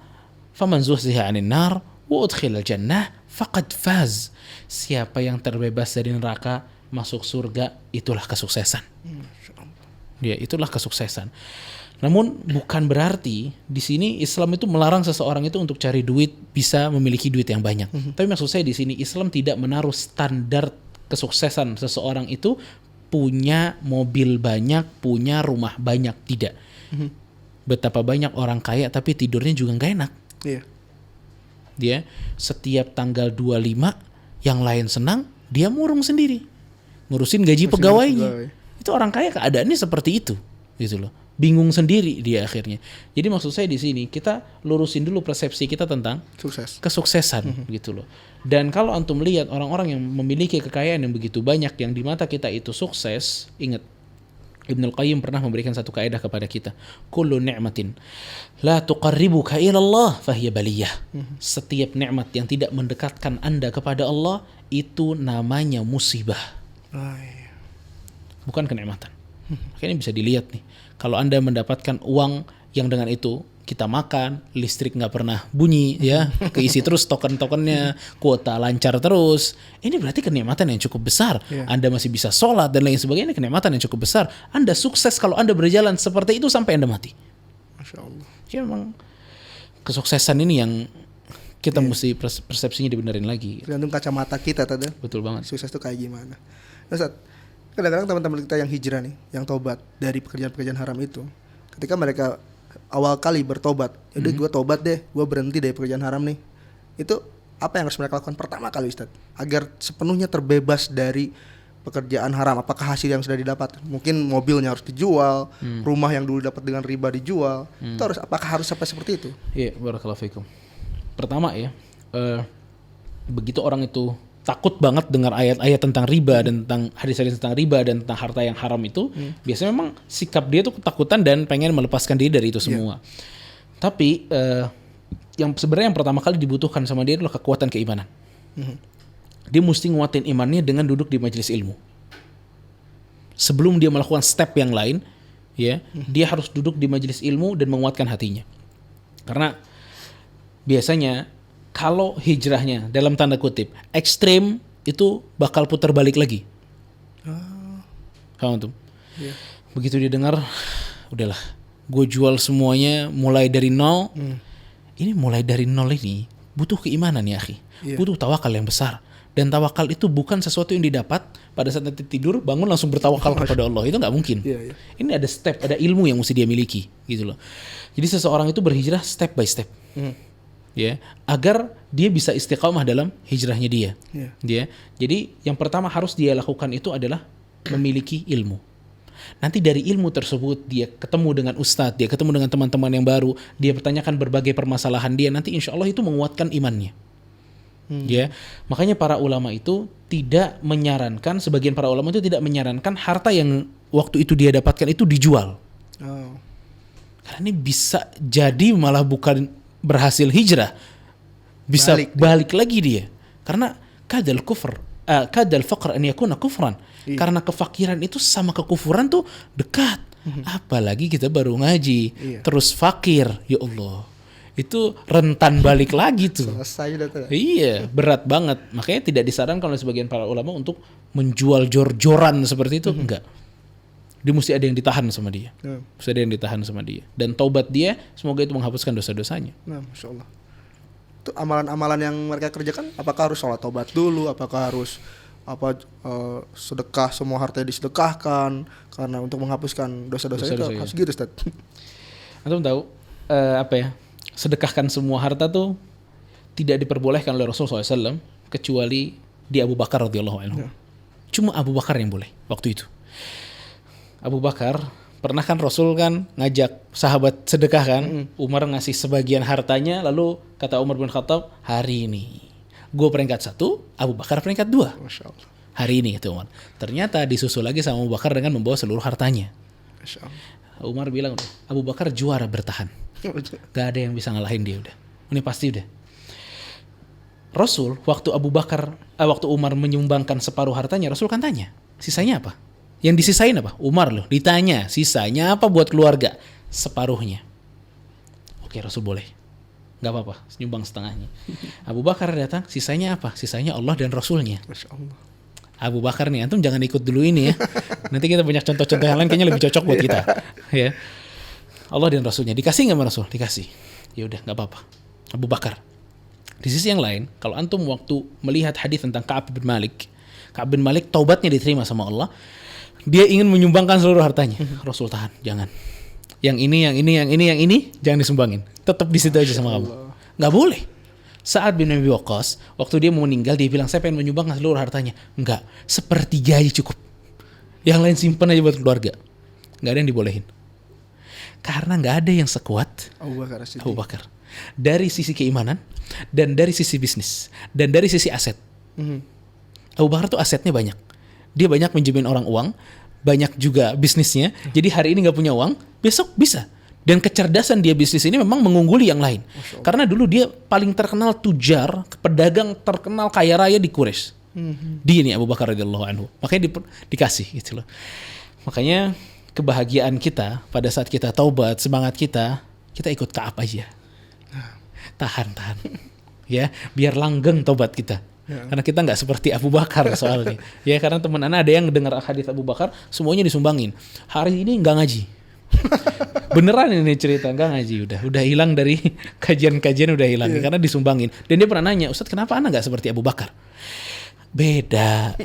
faman zuhziha 'anil nar wa udkhilal jannah faqad faz. Siapa yang terbebas dari neraka masuk surga, itulah kesuksesan. Ya, itulah kesuksesan. Namun bukan berarti di sini Islam itu melarang seseorang itu untuk cari duit, bisa memiliki duit yang banyak. Tapi maksud saya di sini Islam tidak menaruh standar kesuksesan seseorang itu punya mobil banyak, punya rumah banyak, tidak. Betapa banyak orang kaya tapi tidurnya juga nggak enak. Iya. Dia setiap tanggal 25 yang lain senang, dia murung sendiri. Ngurusin gaji pegawainya. Itu orang kaya keadaannya seperti itu, gitu loh. Bingung sendiri dia akhirnya. Jadi maksud saya di sini kita lurusin dulu persepsi kita tentang kesuksesan gitu loh. Dan kalau antum lihat orang-orang yang memiliki kekayaan yang begitu banyak yang di mata kita itu sukses, ingat Ibnul Qayyim pernah memberikan satu kaidah kepada kita. Kullu ni'matin la tuqarribuka ila Allah fahiya baliyah. Setiap nikmat yang tidak mendekatkan Anda kepada Allah itu namanya musibah. Bukan kenikmatan. Makanya bisa dilihat nih. Kalau Anda mendapatkan uang yang dengan itu kita makan, listrik nggak pernah bunyi, ya, keisi terus token-tokennya, kuota lancar terus. Ini berarti kenikmatan yang cukup besar. Anda masih bisa sholat dan lain sebagainya, kenikmatan yang cukup besar. Anda sukses kalau Anda berjalan seperti itu sampai Anda mati. Masya Allah. Ya memang kesuksesan ini yang kita mesti persepsinya dibenerin lagi. Tergantung kacamata kita tadi. Betul banget. Sukses itu kayak gimana? Nah, Ustaz, kadang-kadang teman-teman kita yang hijrah nih, yang tobat dari pekerjaan-pekerjaan haram itu, ketika mereka awal kali bertobat, udah gue tobat deh, gue berhenti dari pekerjaan haram nih, itu apa yang harus mereka lakukan pertama kali Ustaz, agar sepenuhnya terbebas dari pekerjaan haram? Apakah hasil yang sudah didapat, mungkin mobilnya harus dijual, rumah yang dulu dapat dengan riba dijual, itu apakah harus sampai seperti itu? Iya, barakallahu fikum. Pertama ya, begitu orang itu takut banget dengar ayat-ayat tentang riba dan tentang hadis-hadis tentang riba dan tentang harta yang haram itu, biasanya memang sikap dia tuh ketakutan dan pengen melepaskan diri dari itu semua. Tapi yang sebenarnya yang pertama kali dibutuhkan sama dia adalah kekuatan keimanan. Dia mesti nguatin imannya dengan duduk di majelis ilmu. Sebelum dia melakukan step yang lain, ya, dia harus duduk di majelis ilmu dan menguatkan hatinya. Karena biasanya kalau hijrahnya dalam tanda kutip ekstrim, itu bakal putar balik lagi. Paham tuh? Begitu dia dengar, udahlah, gue jual semuanya mulai dari nol. Ini mulai dari nol ini butuh keimanan ya akhi. Butuh tawakal yang besar. Dan tawakal itu bukan sesuatu yang didapat pada saat nanti tidur bangun langsung bertawakal kepada Allah. Itu nggak mungkin. Ini ada step, ada ilmu yang mesti dia miliki, gitu loh. Jadi seseorang itu berhijrah step by step. Ya, agar dia bisa istiqamah dalam hijrahnya dia. Dia. Jadi yang pertama harus dia lakukan itu adalah memiliki ilmu. Nanti dari ilmu tersebut dia ketemu dengan ustadz, dia ketemu dengan teman-teman yang baru, dia bertanyakan berbagai permasalahan dia, nanti insya Allah itu menguatkan imannya. Ya, makanya para ulama itu tidak menyarankan, sebagian para ulama itu tidak menyarankan harta yang waktu itu dia dapatkan itu dijual. Karena ini bisa jadi malah bukan berhasil hijrah, bisa balik lagi dia. Karena kadal faqr an yakuna kufran. Karena kefakiran itu sama kekufuran tuh dekat. Apalagi kita baru ngaji, terus fakir, ya Allah. Itu rentan balik lagi tuh. Iya, berat banget. Makanya tidak disarankan oleh sebagian para ulama untuk menjual jor-joran seperti itu. Enggak. Dia mesti ada yang ditahan sama dia. Mesti ada yang ditahan sama dia. Dan taubat dia, semoga itu menghapuskan dosa-dosanya. Nah, Masya Allah. Itu amalan-amalan yang mereka kerjakan, apakah harus sholat taubat dulu? Apakah harus sedekah, semua hartanya disedekahkan? Karena untuk menghapuskan dosa-dosa itu harus gitu, Ustaz. Antum tahu sedekahkan semua harta tuh tidak diperbolehkan oleh Rasulullah SAW kecuali di Abu Bakar radhiyallahu anhu. Cuma Abu Bakar yang boleh waktu itu. Abu Bakar pernah kan Rasul kan ngajak sahabat sedekah kan, Umar ngasih sebagian hartanya, lalu kata Umar bin Khattab, hari ini gue peringkat 1, Abu Bakar peringkat 2. Masya Allah. Hari ini kata Umar. Ternyata disusul lagi sama Abu Bakar dengan membawa seluruh hartanya. Masya Allah. Umar bilang, Abu Bakar juara bertahan. Gak ada yang bisa ngalahin dia udah. Ini pasti udah. Rasul waktu waktu Umar menyumbangkan separuh hartanya, Rasul kan tanya, sisanya apa? Yang disisain apa? Umar loh, ditanya, sisanya apa buat keluarga? Separuhnya. Oke, Rasul boleh. Gak apa-apa, nyumbang setengahnya. Abu Bakar datang, sisanya apa? Sisanya Allah dan Rasulnya. Masya Allah. Abu Bakar nih, antum jangan ikut dulu ini ya. Nanti kita banyak contoh-contoh yang lain kayaknya lebih cocok buat kita. Ya. Allah dan Rasulnya. Dikasih nggak sama Rasul? Dikasih. Ya udah, nggak apa-apa. Abu Bakar. Di sisi yang lain, kalau antum waktu melihat hadis tentang Ka'ab bin Malik taubatnya diterima sama Allah. Dia ingin menyumbangkan seluruh hartanya. Rasul tahan, jangan. Yang ini jangan disumbangin. Tetap di situ aja sama kamu. Nggak boleh. Sa'ad bin Abi Waqqas, waktu dia mau meninggal, dia bilang, saya pengen menyumbangkan seluruh hartanya. Enggak, 1/3 aja cukup. Yang lain simpan aja buat keluarga. Nggak ada yang dibolehin. Karena nggak ada yang sekuat Abu Bakar. Dari sisi keimanan, dan dari sisi bisnis, dan dari sisi aset. Abu Bakar tuh asetnya banyak. Dia banyak minjemin orang uang, banyak juga bisnisnya. Jadi hari ini nggak punya uang, besok bisa. Dan kecerdasan dia bisnis ini memang mengungguli yang lain. Karena dulu dia paling terkenal tujar, pedagang terkenal kaya raya di Quraisy. Dia nih Abu Bakar radhiyallahu anhu. Makanya dikasih gitu loh. Makanya kebahagiaan kita pada saat kita taubat, semangat kita ikut Ka'ab aja. Tahan. Ya, biar langgeng taubat kita. Karena kita nggak seperti Abu Bakar soalnya. Ya, karena teman ana ada yang dengar hadis Abu Bakar semuanya disumbangin. Hari ini nggak ngaji. Beneran ini cerita, nggak ngaji, udah hilang dari kajian-kajian, udah hilang karena disumbangin. Dan dia pernah nanya, Ustadz kenapa ana nggak seperti Abu Bakar? Beda.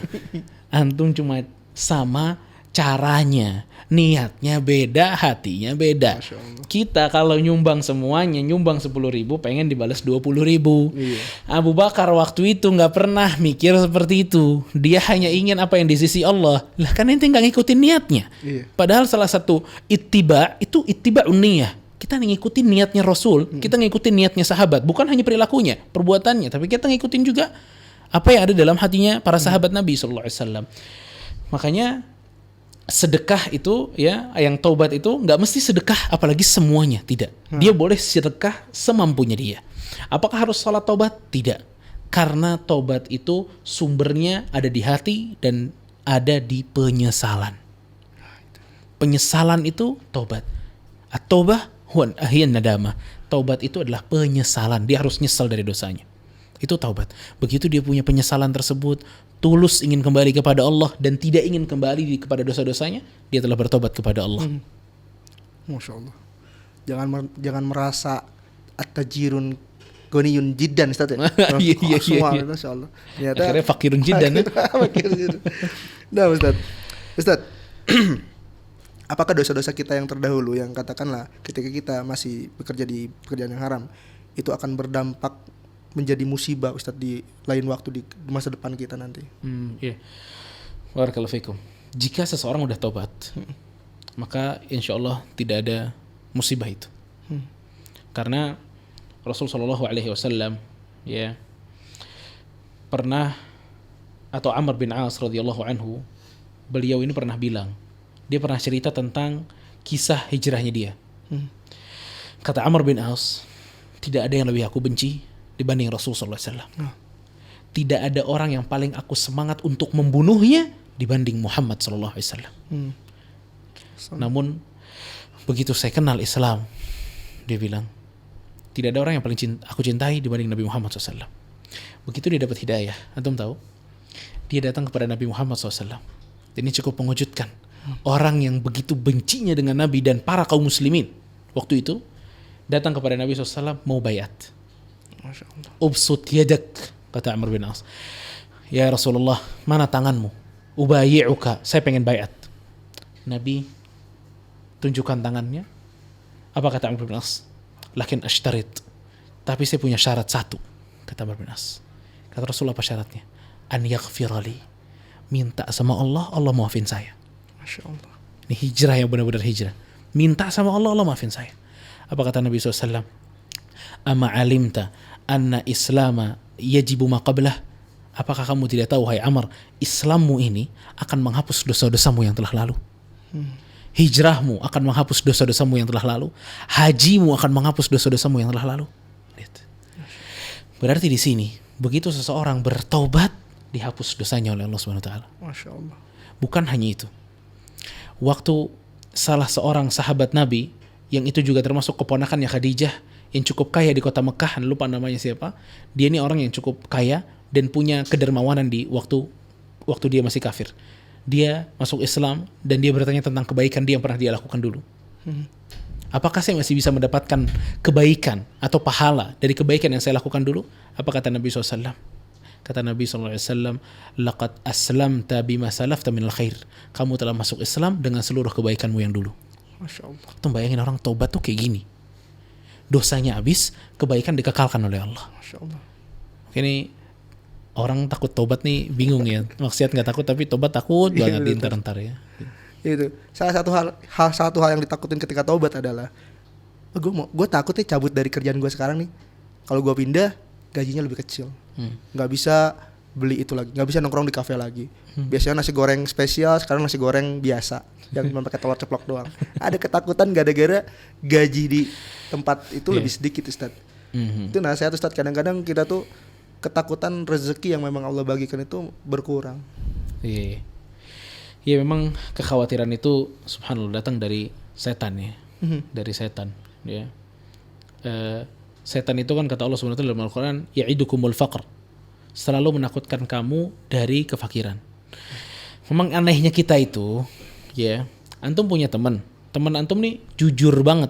Antum cuma sama caranya, niatnya beda, hatinya beda. Kita kalau nyumbang semuanya, nyumbang 10.000 pengen dibalas 20.000. Iya. Abu Bakar waktu itu nggak pernah mikir seperti itu. Dia hanya ingin apa yang di sisi Allah. Lah kan ente nggak ngikutin niatnya. Iya. Padahal salah satu ittiba itu ittiba'un niyah. Kita ngikutin niatnya Rasul, kita ngikutin niatnya sahabat, bukan hanya perilakunya, perbuatannya, tapi kita ngikutin juga apa yang ada dalam hatinya para sahabat Nabi SAW. Makanya sedekah itu ya, yang taubat itu nggak mesti sedekah apalagi semuanya, tidak. Dia boleh sedekah semampunya dia. Apakah harus salat taubat? Tidak. Karena taubat itu sumbernya ada di hati dan ada di penyesalan. Penyesalan itu taubat. At-taubah huwa ahyan nadama. Taubat itu adalah penyesalan. Dia harus nyesal dari dosanya. Itu taubat. Begitu dia punya penyesalan tersebut, tulus ingin kembali kepada Allah dan tidak ingin kembali kepada dosa-dosanya, dia telah bertobat kepada Allah. Masya Allah. Jangan merasa at-tajirun ghaniyun jiddan, Ustaz ya. Iya. Masya Allah. Ternyata akhirnya fakirun jiddan. Nah, Ustaz. Apakah dosa-dosa kita yang terdahulu, yang katakanlah ketika kita masih bekerja di pekerjaan yang haram, itu akan berdampak menjadi musibah, Ustadz, di lain waktu di masa depan kita nanti? Iya. Barakallahu fikum. Jika seseorang udah tobat, maka insya Allah tidak ada musibah itu. Karena Rasul Shallallahu Alaihi Wasallam ya pernah, atau Amr bin As radhiyallahu anhu, beliau ini pernah bilang, dia pernah cerita tentang kisah hijrahnya dia. Kata Amr bin As, tidak ada yang lebih aku benci dibanding Rasul sallallahu alaihi wasallam. Tidak ada orang yang paling aku semangat untuk membunuhnya dibanding Muhammad sallallahu alaihi wasallam. Namun begitu saya kenal Islam, dia bilang, tidak ada orang yang paling aku cintai dibanding Nabi Muhammad SAW. Begitu dia dapat hidayah, antum tahu, dia datang kepada Nabi Muhammad SAW. Ini cukup mengejutkan. Orang yang begitu bencinya dengan Nabi dan para kaum muslimin waktu itu datang kepada Nabi SAW mau bayat. Ubsut yadak, kata Amr bin As. Ya Rasulullah, mana tanganmu? Ubayi'uka, saya pengen bayat. Nabi tunjukkan tangannya. Apa kata Amr bin As? Lakin ashtarit, tapi saya punya syarat satu, kata Amr bin As. Kata Rasulullah, apa syaratnya? An yaghfirali, minta sama Allah, Allah maafin saya. Masya Allah. Ini hijrah yang benar-benar hijrah. Minta sama Allah, Allah maafin saya. Apa kata Nabi SAW? Ama alimta anna islama yajibu ma qablah. Apakah kamu tidak tahu, hai Amr, Islammu ini akan menghapus dosa-dosamu yang telah lalu. Hijrahmu akan menghapus dosa-dosamu yang telah lalu. Hajimu akan menghapus dosa-dosamu yang telah lalu. Berarti di sini, begitu seseorang bertaubat, dihapus dosanya oleh Allah SWT. Masya Allah. Bukan hanya itu. Waktu salah seorang sahabat Nabi, yang itu juga termasuk keponakannya Khadijah, yang cukup kaya di kota Mekah, lupa namanya siapa. Dia ini orang yang cukup kaya dan punya kedermawanan di waktu dia masih kafir. Dia masuk Islam dan dia bertanya tentang kebaikan dia yang pernah dia lakukan dulu. Apakah saya masih bisa mendapatkan kebaikan atau pahala dari kebaikan yang saya lakukan dulu? Apa kata Nabi SAW? Kata Nabi SAW, laqad aslamta bima salafta minal khair. Kamu telah masuk Islam dengan seluruh kebaikanmu yang dulu. Masya Allah. Tuh bayangin orang taubat tuh kayak gini. Dosanya habis, kebaikan dikekalkan oleh Allah. Masya Allah. Ini orang takut taubat nih bingung ya. Maksiat nggak takut tapi taubat takut banget di entar-entar ya. Itu salah satu hal yang ditakutin ketika taubat adalah gue takut nih cabut dari kerjaan gue sekarang nih. Kalau gue pindah gajinya lebih kecil, nggak bisa beli itu lagi, nggak bisa nongkrong di kafe lagi. Biasanya nasi goreng spesial, sekarang nasi goreng biasa yang cuma pakai telur ceplok doang. Ada ketakutan gara-gara gaji di tempat itu lebih sedikit, Ustaz. Itu nasihat, Ustaz. Kadang-kadang kita tuh ketakutan rezeki yang memang Allah bagikan itu berkurang. Iya. Ya memang kekhawatiran itu subhanallah datang dari setan ya. Dari setan ya. Setan itu kan kata Allah SWT dalam Al-Quran, ya'idukumul faqr, selalu menakutkan kamu dari kefakiran. Memang anehnya kita itu ya, antum punya teman antum nih jujur banget.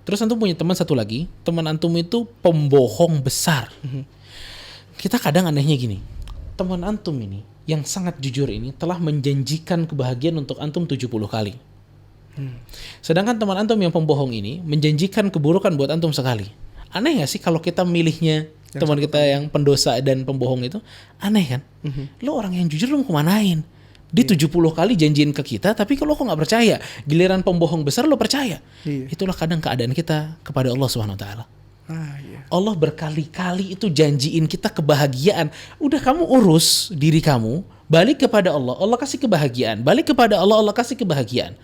Terus antum punya teman satu lagi, teman antum itu pembohong besar. Kita kadang anehnya gini, teman antum ini yang sangat jujur ini telah menjanjikan kebahagiaan untuk antum 70 kali. Sedangkan teman antum yang pembohong ini menjanjikan keburukan buat antum sekali. Aneh gak sih kalau kita milihnya teman kita yang pendosa dan pembohong itu? Aneh kan? Lo orang yang jujur lo mau kemanain? Di 70 kali janjiin ke kita, tapi kalau kok gak percaya, giliran pembohong besar lo percaya. Itulah kadang keadaan kita kepada Allah SWT. Allah berkali-kali itu janjiin kita kebahagiaan. Udah kamu urus diri kamu, balik kepada Allah, Allah kasih kebahagiaan. Balik kepada Allah, Allah kasih kebahagiaan.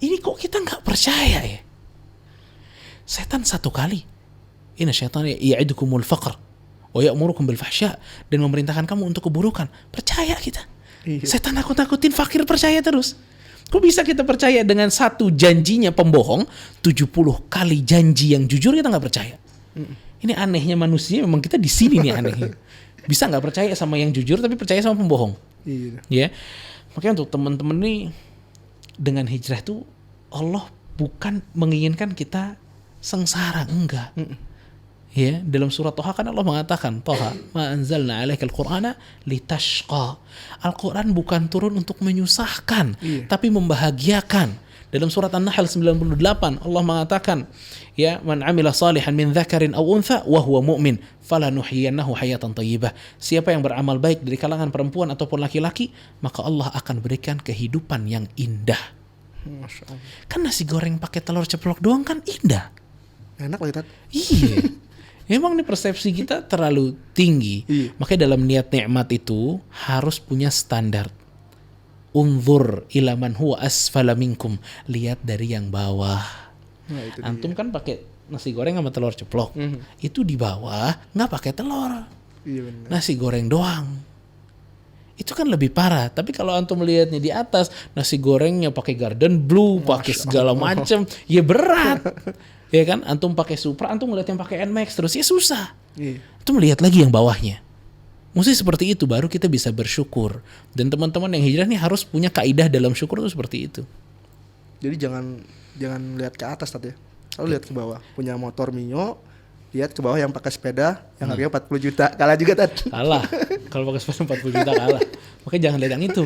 Ini kok kita nggak percaya ya? Setan satu kali, inna syaitan ya'idukumul faqr wa ya'murukum bil fahsya, dan memerintahkan kamu untuk keburukan. Percaya kita. Setan nakut-nakutin fakir, percaya terus. Kok bisa kita percaya dengan satu janjinya pembohong, 70 kali janji yang jujur kita nggak percaya? Ini anehnya manusia, memang kita di sini nih anehnya. Bisa nggak percaya sama yang jujur tapi percaya sama pembohong? Ya, makanya untuk teman-teman nih, dengan hijrah itu Allah bukan menginginkan kita sengsara, enggak. Ya, dalam surat Toha kan Allah mengatakan, Toha, ma anzalna 'alaikal qur'ana litashqa. Al-Qur'an bukan turun untuk menyusahkan, tapi membahagiakan. Dalam surat An-Nahl 98 Allah mengatakan, ya, man 'amila salihan min dzakarin aw untha wa huwa mu'min falanuhyiyannahu hayatan thayyibah. Siapa yang beramal baik dari kalangan perempuan ataupun laki-laki, maka Allah akan berikan kehidupan yang indah. Masya Allah. Kan nasi goreng pakai telur ceplok doang kan indah. Enak loh, Tat. Iya. Emang nih persepsi kita terlalu tinggi. Makanya dalam niat nikmat itu harus punya standar. Unzur ila man huwa asfala minkum, lihat dari yang bawah. Antum kan pakai nasi goreng sama telur ceplok. Itu di bawah nggak pakai telur. Nasi goreng doang. Itu kan lebih parah. Tapi kalau antum melihatnya di atas, nasi gorengnya pakai Garden Blue, pakai segala macam, ya berat. Ya kan, antum pakai Supra, antum ngeliat yang pakai Nmax terus, ya susah. Antum lihat lagi yang bawahnya. Mesti seperti itu baru kita bisa bersyukur. Dan teman-teman yang hijrah nih harus punya kaidah dalam syukur itu seperti itu. Jadi jangan lihat ke atas, Tat ya. Kalau lihat ke bawah. Punya motor Mio, lihat ke bawah yang pakai sepeda yang harganya 40 juta. Kalah juga, Tat. Kalah. Kalau pakai sepeda 40 juta kalah. Makanya jangan lihat yang itu.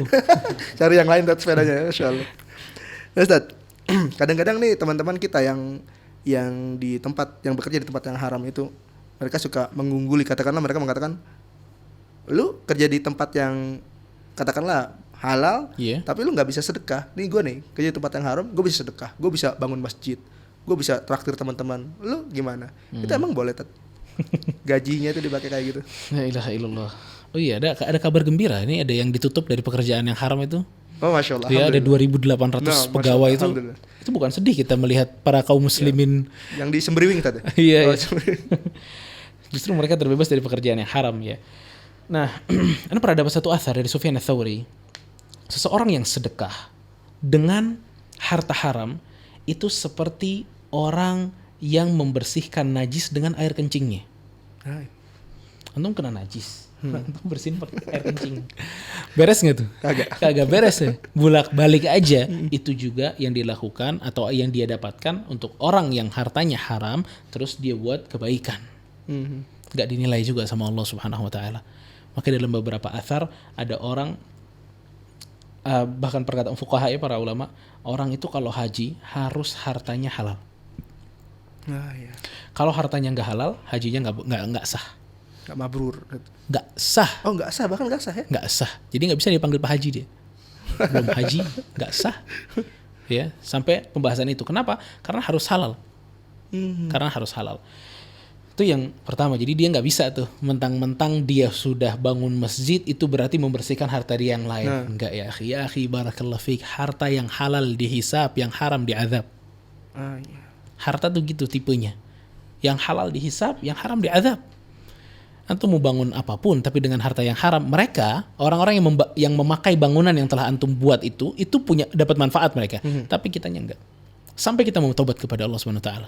Cari yang lain, Tat, sepedanya. Insyaallah. Nah, Tat, kadang-kadang nih teman-teman kita yang di tempat, yang bekerja di tempat yang haram itu, mereka suka mengungguli. Katakanlah mereka mengatakan, lu kerja di tempat yang katakanlah halal, tapi lu nggak bisa sedekah. Nih gue nih kerja di tempat yang haram, gue bisa sedekah, gue bisa bangun masjid, gue bisa traktir teman-teman. Lu gimana? Itu emang boleh, Tat? Gajinya itu dipakai kayak gitu? La ilaha illallah. Oh iya, ada kabar gembira. Ini ada yang ditutup dari pekerjaan yang haram itu. Oh, Masya Allah. Ya, ada 2.800 pegawai itu. Itu bukan sedih kita melihat para kaum muslimin yang di Sembriwing tadi. Iya. Justru mereka terbebas dari pekerjaan yang haram ya. Nah, Anda pernah dapat satu athar dari Sufyan ats-Tsauri. Seseorang yang sedekah dengan harta haram itu seperti orang yang membersihkan najis dengan air kencingnya. antum kena najis. Antum bersihin pakai air kencing. Beres nggak tuh? Kagak beres ya. Bolak-balik aja. Itu juga yang dilakukan atau yang dia dapatkan untuk orang yang hartanya haram, terus dia buat kebaikan. Nggak dinilai juga sama Allah Subhanahu Wa Taala. Maka dalam beberapa athar ada orang, bahkan perkataan fuqaha ya, para ulama, orang itu kalau haji harus hartanya halal. Iya. Kalau hartanya nggak halal, hajinya nggak sah. Nggak mabrur. Nggak sah. Oh nggak sah, bahkan nggak sah ya? Nggak sah. Jadi nggak bisa dipanggil Pak Haji dia. Belum haji, nggak sah. Ya, sampai pembahasan itu. Kenapa? Karena harus halal. Karena harus halal. Itu yang pertama. Jadi dia nggak bisa tuh mentang-mentang dia sudah bangun masjid itu berarti membersihkan harta dia yang lain. Enggak ya akhi barakallahu fiik. Harta yang halal dihisab, yang haram diazab. Iya. Harta tuh gitu tipenya. Yang halal dihisab, yang haram diazab. Antum mau bangun apapun tapi dengan harta yang haram, mereka orang-orang yang memakai bangunan yang telah antum buat itu punya dapat manfaat mereka. Tapi kitanya enggak. Sampai kita mau tobat kepada Allah Subhanahu wa taala.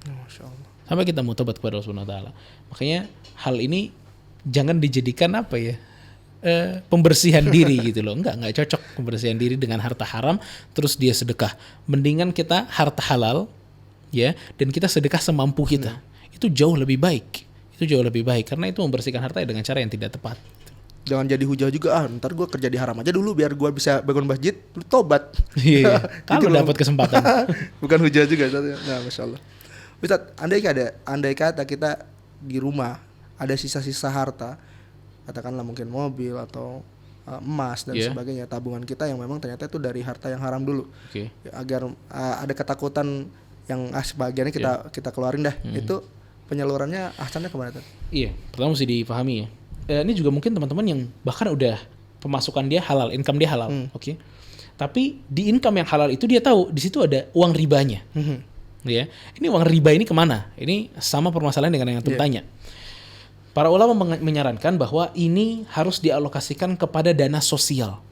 Masyaallah. Sampai kita mau tobat kepada Allah Subhanahu wa taala. Makanya hal ini jangan dijadikan apa ya? Pembersihan diri gitu loh. Enggak cocok pembersihan diri dengan harta haram terus dia sedekah. Mendingan kita harta halal ya, dan kita sedekah semampu kita. Itu jauh lebih baik. Itu jauh lebih baik karena itu membersihkan harta dengan cara yang tidak tepat. Jangan jadi hujah juga, ntar gue kerja di haram aja dulu biar gue bisa bangun masjid, lu tobat. Iya. Kalau dapat kesempatan. Bukan hujah juga. Nah, Masya Allah. Ustaz, andai kata kita di rumah ada sisa-sisa harta, katakanlah mungkin mobil atau emas dan sebagainya, tabungan kita yang memang ternyata itu dari harta yang haram dulu. Agar ada ketakutan yang sebagiannya kita keluarin dah. Itu penyalurannya ahsannya kemana tuh? Iya, pertama mesti dipahami ya. Ini juga mungkin teman-teman yang bahkan udah pemasukan dia halal, income dia halal, oke. Tapi di income yang halal itu dia tahu di situ ada uang ribanya. Ya, ini uang riba ini kemana? Ini sama permasalahan dengan yang antum tanya. Para ulama menyarankan bahwa ini harus dialokasikan kepada dana sosial.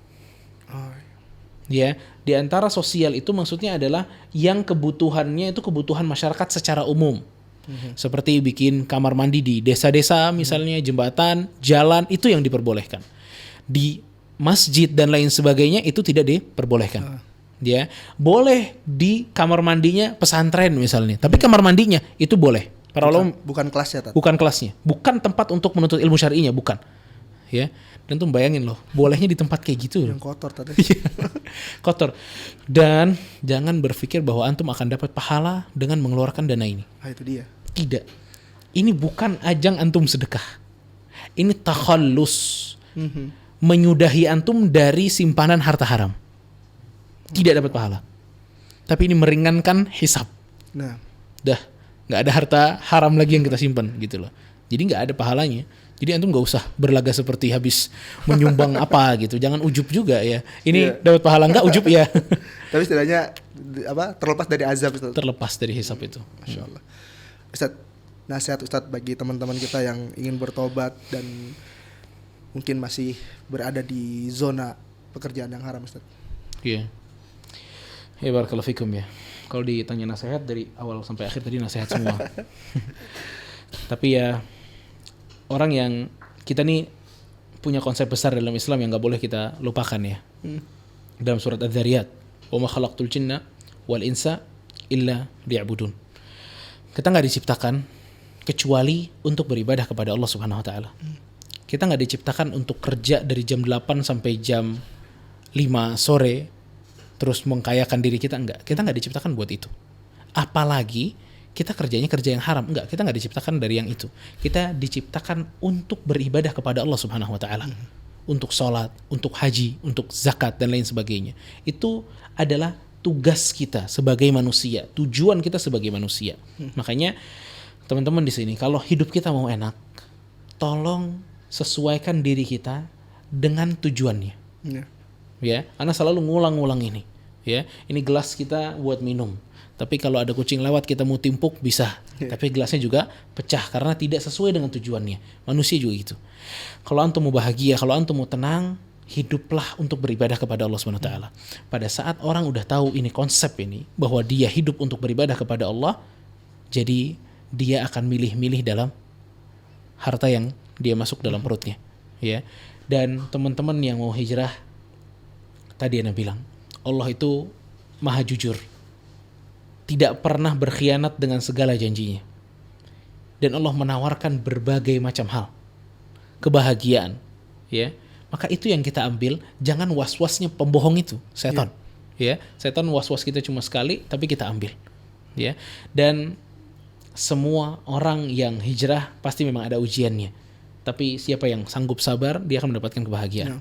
Ya, di antara sosial itu maksudnya adalah yang kebutuhannya itu kebutuhan masyarakat secara umum. Seperti bikin kamar mandi di desa-desa misalnya, jembatan, jalan, itu yang diperbolehkan. Di masjid dan lain sebagainya itu tidak diperbolehkan. Ya, boleh di kamar mandinya pesantren misalnya, tapi kamar mandinya itu boleh. Para ulama bukan kelasnya, bukan kelasnya, bukan tempat untuk menuntut ilmu syar'inya, bukan. Ya, dan tuh bayangin loh, bolehnya di tempat kayak gitu. Yang kotor tadi. Kotor. Dan jangan berpikir bahwa antum akan dapat pahala dengan mengeluarkan dana ini. Itu dia. Tidak. Ini bukan ajang antum sedekah. Ini takhallus. Menyudahi antum dari simpanan harta haram. Tidak dapat pahala. Tapi ini meringankan hisab. Nah, dah nggak ada harta haram lagi yang kita simpan gitu loh. Jadi nggak ada pahalanya. Jadi antum nggak usah berlagak seperti habis menyumbang apa gitu. Jangan ujub juga ya. Ini dapat pahala nggak ujub ya. Tapi setidaknya terlepas dari azab itu. Terlepas dari hisab itu. Masya Allah. Ustaz, nasihat Ustaz bagi teman-teman kita yang ingin bertobat dan mungkin masih berada di zona pekerjaan yang haram, Ustaz. Iya. Ya barakallahu fikum ya. Kalau ditanya nasihat dari awal sampai akhir tadi nasihat semua. Tapi ya orang yang kita nih punya konsep besar dalam Islam yang nggak boleh kita lupakan ya. Dalam surat Az-Zariyat, wa ma khalaqtul jinna wal insa illa liya'budun. Kita nggak diciptakan kecuali untuk beribadah kepada Allah Subhanahu Wa Taala. Kita nggak diciptakan untuk kerja dari jam 8 sampai jam 5 sore terus mengkayakan diri kita, enggak. Kita nggak diciptakan buat itu. Apalagi kita kerjanya kerja yang haram, enggak. Kita nggak diciptakan dari yang itu. Kita diciptakan untuk beribadah kepada Allah Subhanahu Wa Taala, untuk sholat, untuk haji, untuk zakat dan lain sebagainya. Itu adalah tugas kita sebagai manusia, tujuan kita sebagai manusia. Makanya teman-teman di sini, kalau hidup kita mau enak, tolong sesuaikan diri kita dengan tujuannya. Ya, Ana selalu ngulang-ngulang ini. Ya, ini gelas kita buat minum. Tapi kalau ada kucing lewat kita mau timpuk bisa. Tapi gelasnya juga pecah karena tidak sesuai dengan tujuannya. Manusia juga gitu. Kalau antum mau bahagia, kalau antum mau tenang, hiduplah untuk beribadah kepada Allah Subhanahu wa taala. Pada saat orang udah tahu ini konsep ini, bahwa dia hidup untuk beribadah kepada Allah, jadi dia akan milih-milih dalam harta yang dia masuk dalam perutnya, ya. Dan teman-teman yang mau hijrah, tadi Ana bilang, Allah itu maha jujur, tidak pernah berkhianat dengan segala janjinya. Dan Allah menawarkan berbagai macam hal, kebahagiaan, ya. Maka itu yang kita ambil, jangan was-wasnya pembohong itu, setan. Ya, setan was-was kita cuma sekali, tapi kita ambil. Ya. Dan semua orang yang hijrah pasti memang ada ujiannya. Tapi siapa yang sanggup sabar, dia akan mendapatkan kebahagiaan.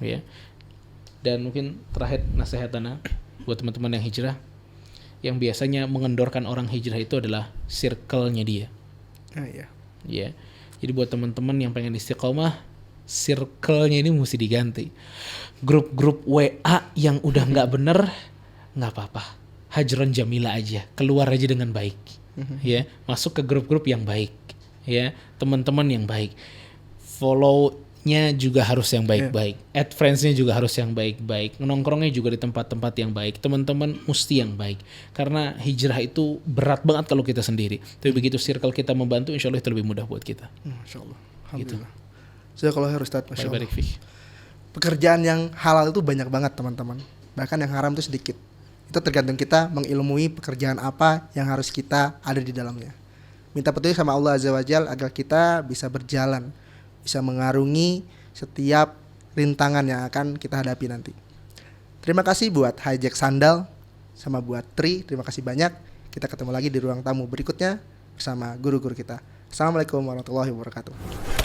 Ya. Dan mungkin terakhir nasihat Ana buat teman-teman yang hijrah, yang biasanya mengendorkan orang hijrah itu adalah circle-nya dia. Ya. Jadi buat teman-teman yang pengen istiqomah, circle-nya ini mesti diganti. Grup-grup WA yang udah nggak bener, nggak apa-apa, hajron jamila aja, keluar aja dengan baik. Ya, masuk ke grup-grup yang baik. Ya, teman-teman yang baik. Follow-nya juga harus yang baik-baik. Add friends-nya juga harus yang baik-baik. Nongkrongnya juga di tempat-tempat yang baik. Teman-teman mesti yang baik. Karena hijrah itu berat banget kalau kita sendiri. Tapi begitu circle kita membantu, insya Allah itu lebih mudah buat kita. Masya Allah. Alhamdulillah. Saya kalau harus Ustaz, Masya Allah. Baik. Pekerjaan yang halal itu banyak banget teman-teman. Bahkan yang haram itu sedikit. Itu tergantung kita mengilmui pekerjaan apa yang harus kita ada di dalamnya. Minta petunjuk sama Allah Azza wa Jalla agar kita bisa berjalan, bisa mengarungi setiap rintangan yang akan kita hadapi nanti. Terima kasih buat Hijack Sandal sama buat Tri, terima kasih banyak. Kita ketemu lagi di ruang tamu berikutnya bersama guru-guru kita. Assalamualaikum warahmatullahi wabarakatuh.